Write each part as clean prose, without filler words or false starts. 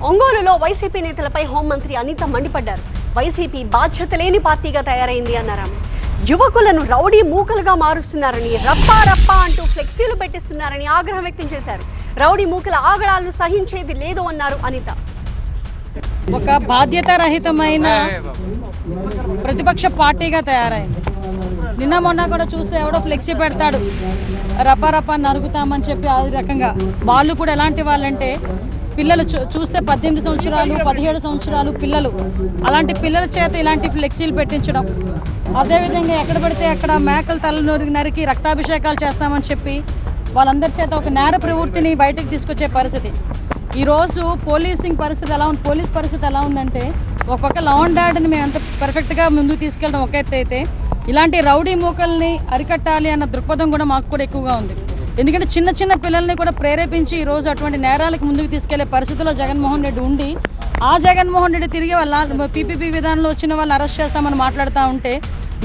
ఒంగోలులో వైసీపీ నేతలపై హోంమంత్రి అనిత మండిపడ్డారు. వైసీపీ బాధ్యత లేని పార్టీగా తయారైంది అన్నారు. యువకులను రౌడీ మూకలుగా మారుస్తున్నారని, రప్పా రప్పా అంటూ ఫ్లెక్సీలు పెట్టిస్తున్నారని ఆగ్రహం వ్యక్తం చేశారు. రౌడీ మూకల ఆగడాలను సహించేది లేదు అన్నారు అనిత. ఒక బాధ్యతారహితమైన ప్రతిపక్ష పార్టీగా తయారైంది. నిన్న మొన్న కూడా చూస్తే ఎవడో ఫ్లెక్సీ పెడతాడు, రప్పా రప్పా నరుగుతామని చెప్పి. ఆ రకంగా వాళ్ళు కూడా ఎలాంటి వాళ్ళంటే పిల్లలు చూస్తే 18 సంవత్సరాలు 17 సంవత్సరాలు పిల్లలు, అలాంటి పిల్లల చేత ఇలాంటి ఫ్లెక్సీలు పెట్టించడం. అదేవిధంగా ఎక్కడ పడితే అక్కడ మేకల తల నరికి రక్తాభిషేకాలు చేస్తామని చెప్పి వాళ్ళందరి చేత ఒక నేర ప్రవృత్తిని బయటకు తీసుకొచ్చే పరిస్థితి. ఈరోజు పోలీసింగ్ పరిస్థితి ఎలా ఉంది, పోలీస్ పరిస్థితి ఎలా ఉందంటే ఒక పక్క లా అండ్ ఆర్డర్ని మేము ఎంత పర్ఫెక్ట్గా ముందుకు తీసుకెళ్ళడం ఒక ఎత్తు అయితే, ఇలాంటి రౌడీ మూకల్ని అరికట్టాలి అన్న దృక్పథం కూడా మాకు కూడా ఎక్కువగా ఉంది. ఎందుకంటే చిన్న చిన్న పిల్లల్ని కూడా ప్రేరేపించి ఈరోజు అటువంటి నేరాలకు ముందుకు తీసుకెళ్లే పరిస్థితిలో జగన్మోహన్ రెడ్డి ఉండి, ఆ జగన్మోహన్ రెడ్డి తిరిగి వాళ్ళ పీపీపీ విధానంలో వచ్చిన వాళ్ళని అరెస్ట్ చేస్తామని మాట్లాడుతూ ఉంటే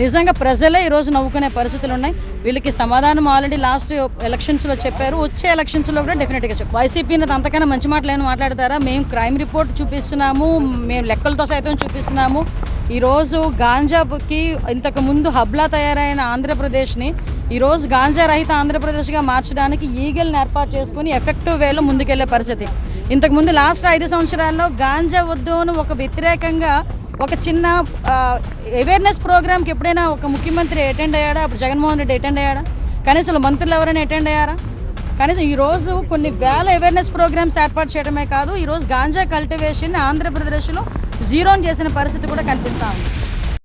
నిజంగా ప్రజలే ఈరోజు నవ్వుకునే పరిస్థితులు ఉన్నాయి. వీళ్ళకి సమాధానం ఆల్రెడీ లాస్ట్ ఎలక్షన్స్లో చెప్పారు, వచ్చే ఎలక్షన్స్లో కూడా డెఫినెట్గా చెప్పారు. వైసీపీని అంతకన్నా మంచి మాటలు ఏమైనా మాట్లాడతారా? మేము క్రైమ్ రిపోర్ట్ చూపిస్తున్నాము, మేము లెక్కలతో సైతం చూపిస్తున్నాము. ఈరోజు గాంజాకి ఇంతకుముందు హబ్లా తయారైన ఆంధ్రప్రదేశ్ని ఈరోజు గాంజా రహిత ఆంధ్రప్రదేశ్గా మార్చడానికి ఈగల్ని ఏర్పాటు చేసుకుని ఎఫెక్టివ్ వేలో ముందుకెళ్లే పరిస్థితి. ఇంతకుముందు లాస్ట్ 5 సంవత్సరాల్లో గాంజా వద్దును ఒక వ్యతిరేకంగా ఒక చిన్న అవేర్నెస్ ప్రోగ్రామ్కి ఎప్పుడైనా ఒక ముఖ్యమంత్రి అటెండ్ అయ్యాడా? అప్పుడు జగన్మోహన్ రెడ్డి అటెండ్ అయ్యాడా? కనీసం మంత్రులు ఎవరైనా అటెండ్ అయ్యారా? కనీసం ఈరోజు కొన్ని వేల అవేర్నెస్ ప్రోగ్రామ్స్ ఏర్పాటు చేయడమే కాదు, ఈరోజు గాంజా కల్టివేషన్ ఆంధ్రప్రదేశ్లో జీరోని చేసిన పరిస్థితి కూడా కనిపిస్తూ ఉంది.